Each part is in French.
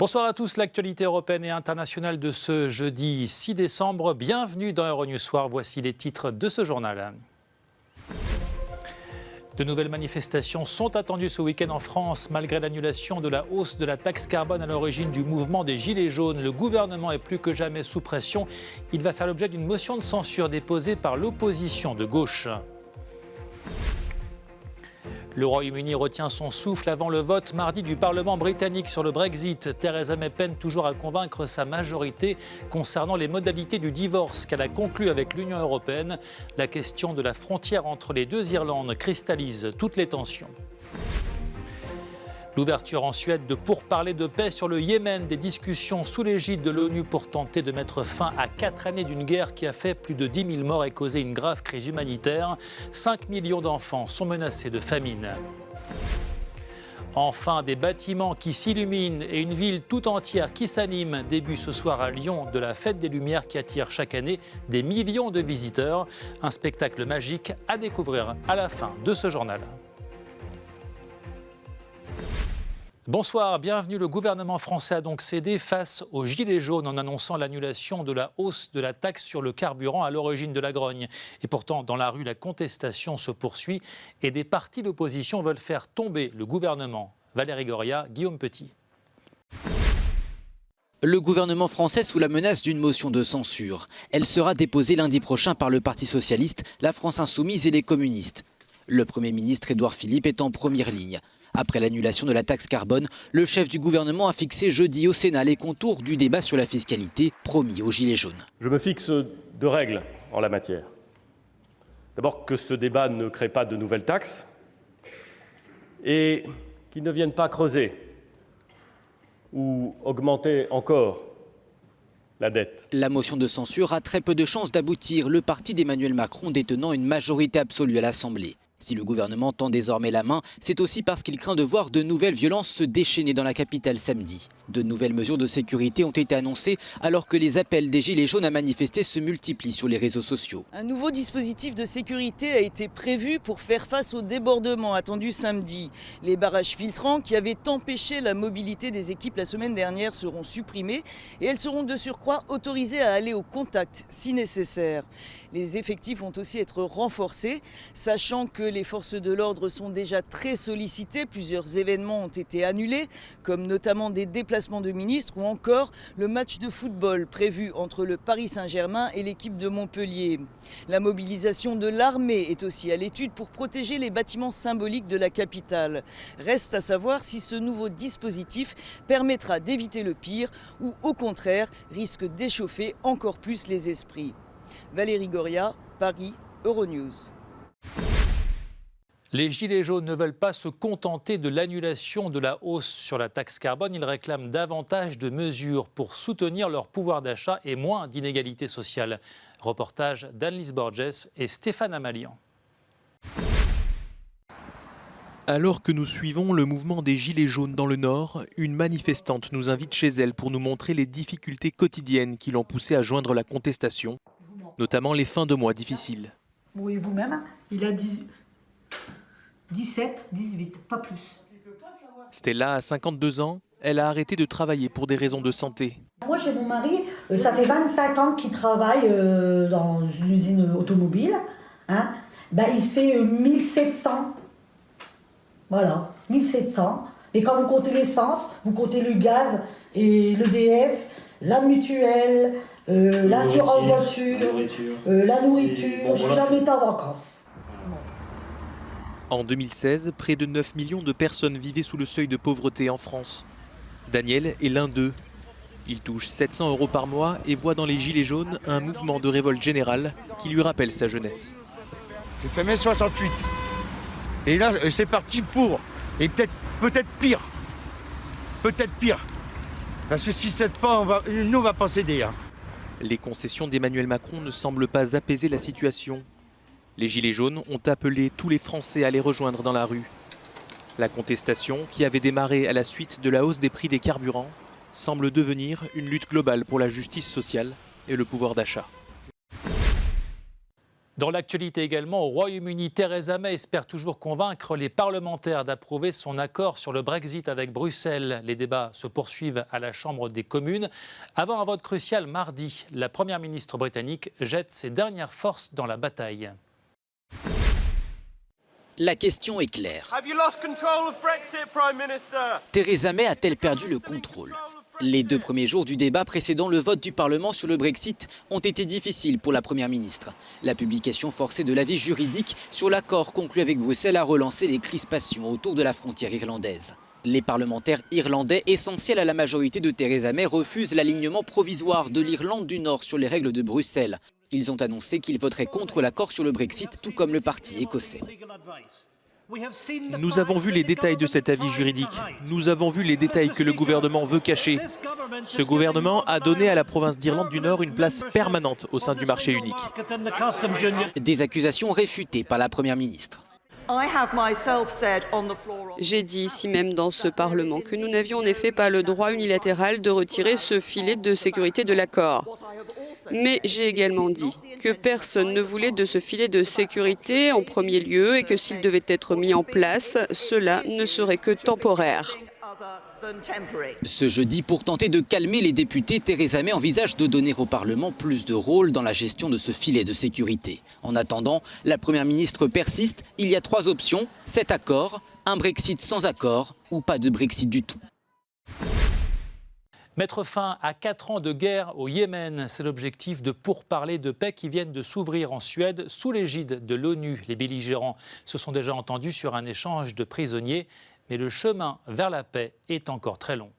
Bonsoir à tous, l'actualité européenne et internationale de ce jeudi 6 décembre. Bienvenue dans Euronews Soir, voici les titres de ce journal. De nouvelles manifestations sont attendues ce week-end en France. Malgré l'annulation de la hausse de la taxe carbone à l'origine du mouvement des Gilets jaunes, le gouvernement est plus que jamais sous pression. Il va faire l'objet d'une motion de censure déposée par l'opposition de gauche. Le Royaume-Uni retient son souffle avant le vote mardi du Parlement britannique sur le Brexit. Theresa May peine toujours à convaincre sa majorité concernant les modalités du divorce qu'elle a conclu avec l'Union européenne. La question de la frontière entre les deux Irlandes cristallise toutes les tensions. L'ouverture en Suède de pourparlers de paix sur le Yémen, des discussions sous l'égide de l'ONU pour tenter de mettre fin à 4 années d'une guerre qui a fait plus de 10 000 morts et causé une grave crise humanitaire. 5 millions d'enfants sont menacés de famine. Enfin, des bâtiments qui s'illuminent et une ville tout entière qui s'anime. Début ce soir à Lyon de la Fête des Lumières qui attire chaque année des millions de visiteurs. Un spectacle magique à découvrir à la fin de ce journal. Bonsoir, bienvenue. Le gouvernement français a donc cédé face aux Gilets jaunes en annonçant l'annulation de la hausse de la taxe sur le carburant à l'origine de la grogne. Et pourtant, dans la rue, la contestation se poursuit et des partis d'opposition veulent faire tomber le gouvernement. Valérie Goria, Guillaume Petit. Le gouvernement français sous la menace d'une motion de censure. Elle sera déposée lundi prochain par le Parti socialiste, la France insoumise et les communistes. Le Premier ministre Édouard Philippe est en première ligne. Après l'annulation de la taxe carbone, le chef du gouvernement a fixé jeudi au Sénat les contours du débat sur la fiscalité promis aux Gilets jaunes. Je me fixe 2 règles en la matière. D'abord, que ce débat ne crée pas de nouvelles taxes et qu'il ne vienne pas creuser ou augmenter encore la dette. La motion de censure a très peu de chances d'aboutir, le parti d'Emmanuel Macron détenant une majorité absolue à l'Assemblée. Si le gouvernement tend désormais la main, c'est aussi parce qu'il craint de voir de nouvelles violences se déchaîner dans la capitale samedi. De nouvelles mesures de sécurité ont été annoncées alors que les appels des Gilets jaunes à manifester se multiplient sur les réseaux sociaux. Un nouveau dispositif de sécurité a été prévu pour faire face aux débordements attendus samedi. Les barrages filtrants qui avaient empêché la mobilité des équipes la semaine dernière seront supprimés et elles seront de surcroît autorisées à aller au contact si nécessaire. Les effectifs vont aussi être renforcés, sachant que les forces de l'ordre sont déjà très sollicitées. Plusieurs événements ont été annulés, comme notamment des déplacements de ministres ou encore le match de football prévu entre le Paris Saint-Germain et l'équipe de Montpellier. La mobilisation de l'armée est aussi à l'étude pour protéger les bâtiments symboliques de la capitale. Reste à savoir si ce nouveau dispositif permettra d'éviter le pire ou au contraire risque d'échauffer encore plus les esprits. Valérie Goria, Paris, Euronews. Les Gilets jaunes ne veulent pas se contenter de l'annulation de la hausse sur la taxe carbone. Ils réclament davantage de mesures pour soutenir leur pouvoir d'achat et moins d'inégalités sociales. Reportage d'Annelise Borges et Stéphane Amalian. Alors que nous suivons le mouvement des Gilets jaunes dans le Nord, une manifestante nous invite chez elle pour nous montrer les difficultés quotidiennes qui l'ont poussée à joindre la contestation, notamment les fins de mois difficiles. Oui, vous-même, il a 17, 18, pas plus. Stella a 52 ans, elle a arrêté de travailler pour des raisons de santé. Moi, chez mon mari, ça fait 25 ans qu'il travaille dans une usine automobile. Hein. Il se fait 1700. Voilà, 1700. Et quand vous comptez l'essence, vous comptez le gaz et l'EDF, la mutuelle, l'assurance voiture, la nourriture. J'ai jamais été en vacances. En 2016, près de 9 millions de personnes vivaient sous le seuil de pauvreté en France. Daniel est l'un d'eux. Il touche 700 € par mois et voit dans les Gilets jaunes un mouvement de révolte générale qui lui rappelle sa jeunesse. J'ai fait mai 68. Et là, c'est parti pour. Et peut-être pire. Peut-être pire. Parce que si c'est pas, nous, on va pas céder. Hein. Les concessions d'Emmanuel Macron ne semblent pas apaiser la situation. Les Gilets jaunes ont appelé tous les Français à les rejoindre dans la rue. La contestation, qui avait démarré à la suite de la hausse des prix des carburants, semble devenir une lutte globale pour la justice sociale et le pouvoir d'achat. Dans l'actualité également, au Royaume-Uni, Theresa May espère toujours convaincre les parlementaires d'approuver son accord sur le Brexit avec Bruxelles. Les débats se poursuivent à la Chambre des communes. Avant un vote crucial mardi, la Première ministre britannique jette ses dernières forces dans la bataille. La question est claire. Theresa May a-t-elle perdu le contrôle ? Les 2 premiers jours du débat précédant le vote du Parlement sur le Brexit ont été difficiles pour la Première ministre. La publication forcée de l'avis juridique sur l'accord conclu avec Bruxelles a relancé les crispations autour de la frontière irlandaise. Les parlementaires irlandais, essentiels à la majorité de Theresa May, refusent l'alignement provisoire de l'Irlande du Nord sur les règles de Bruxelles. Ils ont annoncé qu'ils voteraient contre l'accord sur le Brexit, tout comme le parti écossais. Nous avons vu les détails de cet avis juridique. Nous avons vu les détails que le gouvernement veut cacher. Ce gouvernement a donné à la province d'Irlande du Nord une place permanente au sein du marché unique. Des accusations réfutées par la Première ministre. J'ai dit ici même dans ce Parlement que nous n'avions en effet pas le droit unilatéral de retirer ce filet de sécurité de l'accord. Mais j'ai également dit que personne ne voulait de ce filet de sécurité en premier lieu et que s'il devait être mis en place, cela ne serait que temporaire. Ce jeudi, pour tenter de calmer les députés, Theresa May envisage de donner au Parlement plus de rôle dans la gestion de ce filet de sécurité. En attendant, la Première ministre persiste. Il y a 3 options, cet accord, un Brexit sans accord ou pas de Brexit du tout. Mettre fin à 4 ans de guerre au Yémen, c'est l'objectif de pourparlers de paix qui viennent de s'ouvrir en Suède sous l'égide de l'ONU. Les belligérants se sont déjà entendus sur un échange de prisonniers, mais le chemin vers la paix est encore très long.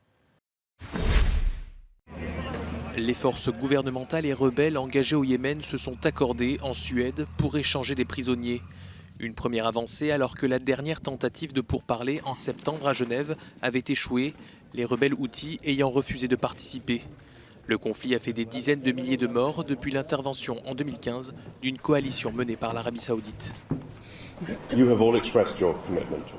Les forces gouvernementales et rebelles engagées au Yémen se sont accordées en Suède pour échanger des prisonniers. Une première avancée alors que la dernière tentative de pourparlers en septembre à Genève avait échoué, les rebelles houthis ayant refusé de participer. Le conflit a fait des dizaines de milliers de morts depuis l'intervention en 2015 d'une coalition menée par l'Arabie saoudite.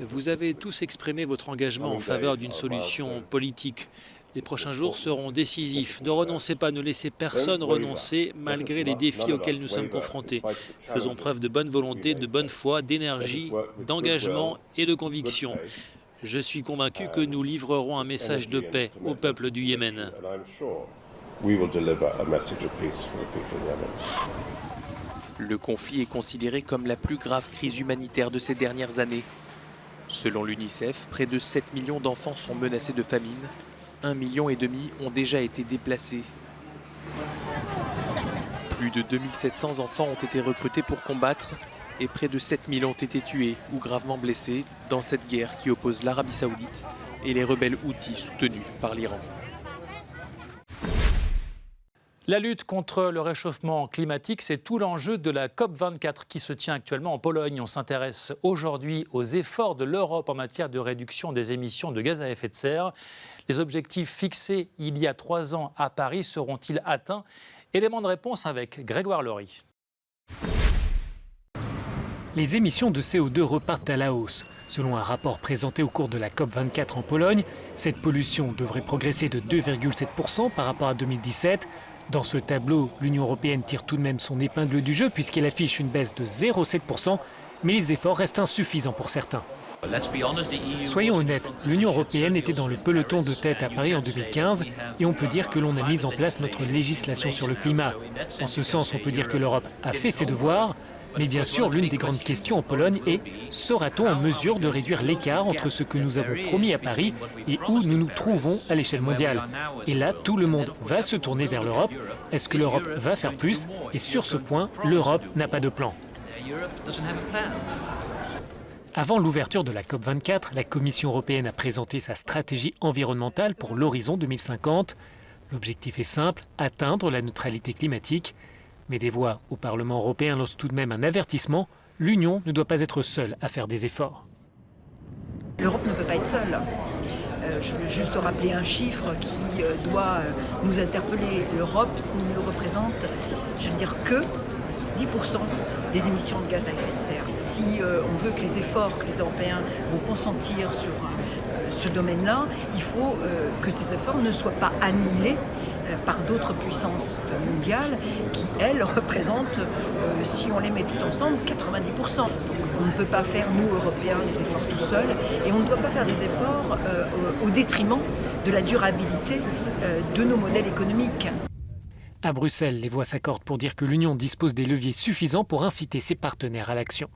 Vous avez tous exprimé votre engagement en faveur d'une solution politique. Les prochains jours seront décisifs. Ne renoncez pas, ne laissez personne renoncer malgré les défis auxquels nous sommes confrontés. Faisons preuve de bonne volonté, de bonne foi, d'énergie, d'engagement et de conviction. Je suis convaincu que nous livrerons un message de paix au peuple du Yémen. Le conflit est considéré comme la plus grave crise humanitaire de ces dernières années. Selon l'UNICEF, près de 7 millions d'enfants sont menacés de famine. 1,5 million ont déjà été déplacés. Plus de 2700 enfants ont été recrutés pour combattre et près de 7000 ont été tués ou gravement blessés dans cette guerre qui oppose l'Arabie saoudite et les rebelles houthis soutenus par l'Iran. La lutte contre le réchauffement climatique, c'est tout l'enjeu de la COP24 qui se tient actuellement en Pologne. On s'intéresse aujourd'hui aux efforts de l'Europe en matière de réduction des émissions de gaz à effet de serre. Les objectifs fixés il y a 3 ans à Paris seront-ils atteints ? Élément de réponse avec Grégoire Laurie. Les émissions de CO2 repartent à la hausse. Selon un rapport présenté au cours de la COP24 en Pologne, cette pollution devrait progresser de 2,7% par rapport à 2017. Dans ce tableau, l'Union européenne tire tout de même son épingle du jeu puisqu'elle affiche une baisse de 0,7%, mais les efforts restent insuffisants pour certains. Soyons honnêtes, l'Union européenne était dans le peloton de tête à Paris en 2015 et on peut dire que l'on a mis en place notre législation sur le climat. En ce sens, on peut dire que l'Europe a fait ses devoirs. Mais bien sûr, l'une des grandes questions en Pologne est « sera-t-on en mesure de réduire l'écart entre ce que nous avons promis à Paris et où nous nous trouvons à l'échelle mondiale ?» Et là, tout le monde va se tourner vers l'Europe. Est-ce que l'Europe va faire plus ? Et sur ce point, l'Europe n'a pas de plan. Avant l'ouverture de la COP24, la Commission européenne a présenté sa stratégie environnementale pour l'horizon 2050. L'objectif est simple, atteindre la neutralité climatique. Mais des voix au Parlement européen lancent tout de même un avertissement. L'Union ne doit pas être seule à faire des efforts. L'Europe ne peut pas être seule. Je veux juste rappeler un chiffre qui doit nous interpeller. L'Europe ne représente, je veux dire, que 10% des émissions de gaz à effet de serre. Si on veut que les efforts que les Européens vont consentir sur ce domaine-là, il faut que ces efforts ne soient pas annihilés par d'autres puissances mondiales qui, elles, représentent, si on les met tout ensemble, 90%. Donc on ne peut pas faire, nous, Européens, les efforts tout seuls et on ne doit pas faire des efforts au détriment de la durabilité de nos modèles économiques. À Bruxelles, les voix s'accordent pour dire que l'Union dispose des leviers suffisants pour inciter ses partenaires à l'action.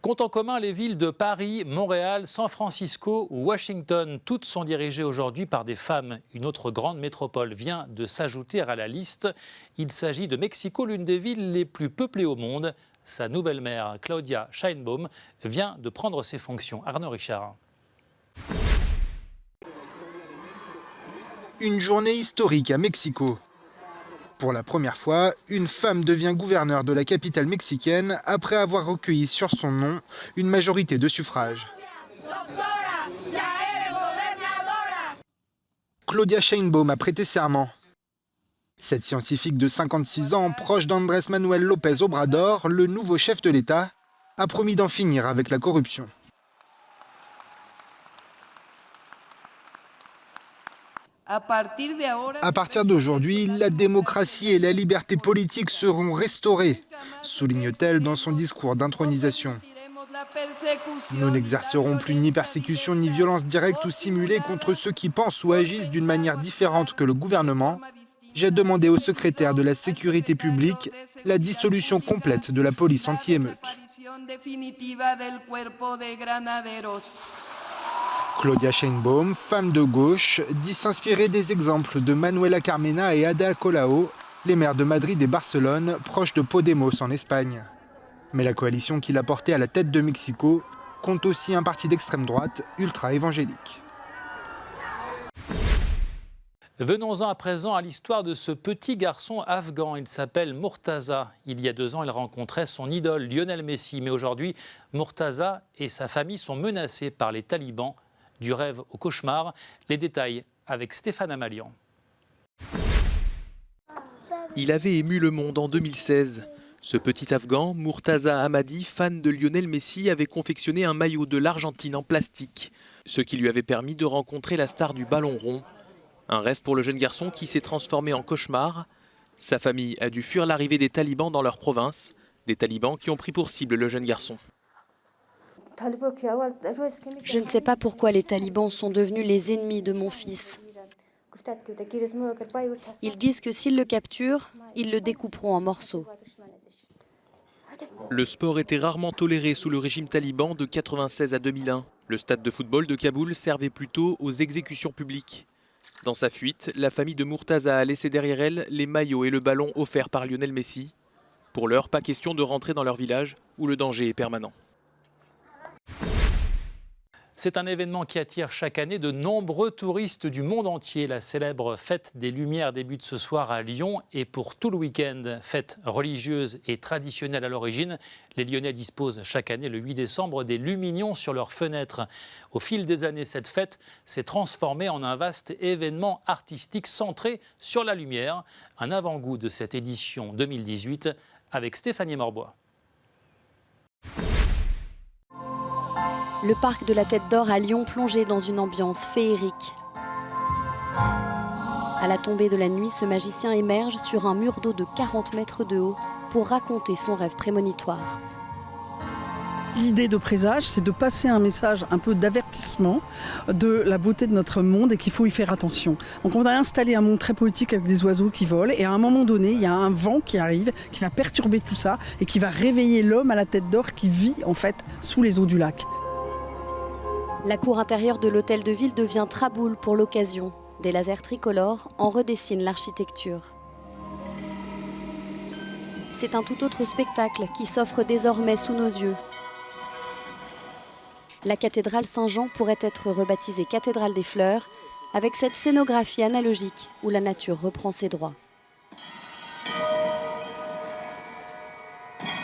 Comptent en commun les villes de Paris, Montréal, San Francisco ou Washington. Toutes sont dirigées aujourd'hui par des femmes. Une autre grande métropole vient de s'ajouter à la liste. Il s'agit de Mexico, l'une des villes les plus peuplées au monde. Sa nouvelle maire, Claudia Sheinbaum, vient de prendre ses fonctions. Arnaud Richard. Une journée historique à Mexico. Pour la première fois, une femme devient gouverneure de la capitale mexicaine après avoir recueilli sur son nom une majorité de suffrages. Claudia Sheinbaum a prêté serment. Cette scientifique de 56 ans, proche d'Andrés Manuel López Obrador, le nouveau chef de l'État, a promis d'en finir avec la corruption. À partir d'aujourd'hui, la démocratie et la liberté politique seront restaurées, souligne-t-elle dans son discours d'intronisation. Nous n'exercerons plus ni persécution ni violence directe ou simulée contre ceux qui pensent ou agissent d'une manière différente que le gouvernement. J'ai demandé au secrétaire de la sécurité publique la dissolution complète de la police anti-émeute. Claudia Sheinbaum, femme de gauche, dit s'inspirer des exemples de Manuela Carmena et Ada Colau, les maires de Madrid et Barcelone, proches de Podemos en Espagne. Mais la coalition qui l'a portée à la tête de Mexico compte aussi un parti d'extrême droite ultra-évangélique. Venons-en à présent à l'histoire de ce petit garçon afghan. Il s'appelle Murtaza. Il y a 2 ans, il rencontrait son idole Lionel Messi. Mais aujourd'hui, Murtaza et sa famille sont menacés par les talibans. Du rêve au cauchemar, les détails avec Stéphane Amalian. Il avait ému le monde en 2016. Ce petit Afghan, Murtaza Ahmadi, fan de Lionel Messi, avait confectionné un maillot de l'Argentine en plastique, ce qui lui avait permis de rencontrer la star du ballon rond. Un rêve pour le jeune garçon qui s'est transformé en cauchemar. Sa famille a dû fuir l'arrivée des talibans dans leur province, des talibans qui ont pris pour cible le jeune garçon. Je ne sais pas pourquoi les talibans sont devenus les ennemis de mon fils. Ils disent que s'ils le capturent, ils le découperont en morceaux. Le sport était rarement toléré sous le régime taliban de 1996 à 2001. Le stade de football de Kaboul servait plutôt aux exécutions publiques. Dans sa fuite, la famille de Murtaza a laissé derrière elle les maillots et le ballon offerts par Lionel Messi. Pour l'heure, pas question de rentrer dans leur village où le danger est permanent. C'est un événement qui attire chaque année de nombreux touristes du monde entier. La célèbre fête des Lumières débute ce soir à Lyon et pour tout le week-end. Fête religieuse et traditionnelle à l'origine, les Lyonnais disposent chaque année le 8 décembre des lumignons sur leurs fenêtres. Au fil des années, cette fête s'est transformée en un vaste événement artistique centré sur la lumière. Un avant-goût de cette édition 2018 avec Stéphanie Morbois. Le parc de la Tête d'Or à Lyon plongé dans une ambiance féerique. À la tombée de la nuit, ce magicien émerge sur un mur d'eau de 40 mètres de haut pour raconter son rêve prémonitoire. L'idée de Présage, c'est de passer un message un peu d'avertissement de la beauté de notre monde et qu'il faut y faire attention. Donc on a installé un monde très poétique avec des oiseaux qui volent et à un moment donné, il y a un vent qui arrive, qui va perturber tout ça et qui va réveiller l'homme à la tête d'or qui vit en fait sous les eaux du lac. La cour intérieure de l'hôtel de ville devient Traboul pour l'occasion. Des lasers tricolores en redessinent l'architecture. C'est un tout autre spectacle qui s'offre désormais sous nos yeux. La cathédrale Saint-Jean pourrait être rebaptisée cathédrale des fleurs, avec cette scénographie analogique où la nature reprend ses droits.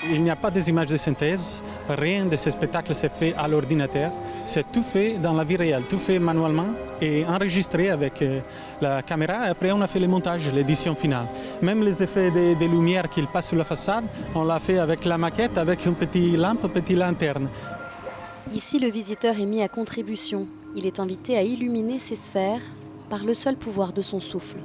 Il n'y a pas des images de synthèse, rien de ce spectacle s'est fait à l'ordinateur. C'est tout fait dans la vie réelle, tout fait manuellement et enregistré avec la caméra. Et après, on a fait le montage, l'édition finale. Même les effets des lumières qui passent sur la façade, on l'a fait avec la maquette, avec une petite lampe, une petite lanterne. Ici, le visiteur est mis à contribution. Il est invité à illuminer ces sphères par le seul pouvoir de son souffle.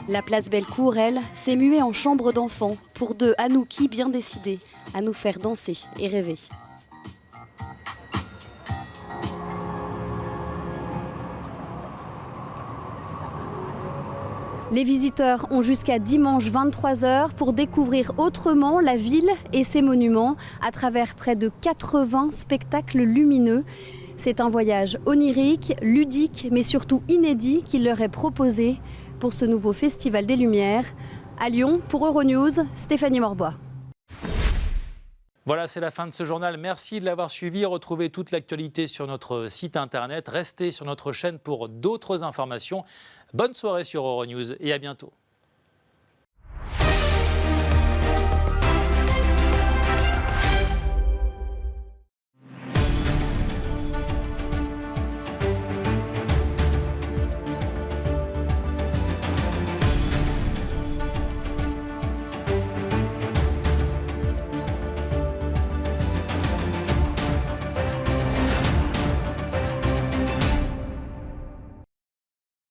La place Bellecour, elle, s'est muée en chambre d'enfant pour deux Anouki bien décidés à nous faire danser et rêver. Les visiteurs ont jusqu'à dimanche 23h pour découvrir autrement la ville et ses monuments à travers près de 80 spectacles lumineux. C'est un voyage onirique, ludique, mais surtout inédit qui leur est proposé pour ce nouveau Festival des Lumières. À Lyon, pour Euronews, Stéphanie Morbois. Voilà, c'est la fin de ce journal. Merci de l'avoir suivi. Retrouvez toute l'actualité sur notre site internet. Restez sur notre chaîne pour d'autres informations. Bonne soirée sur Euronews et à bientôt.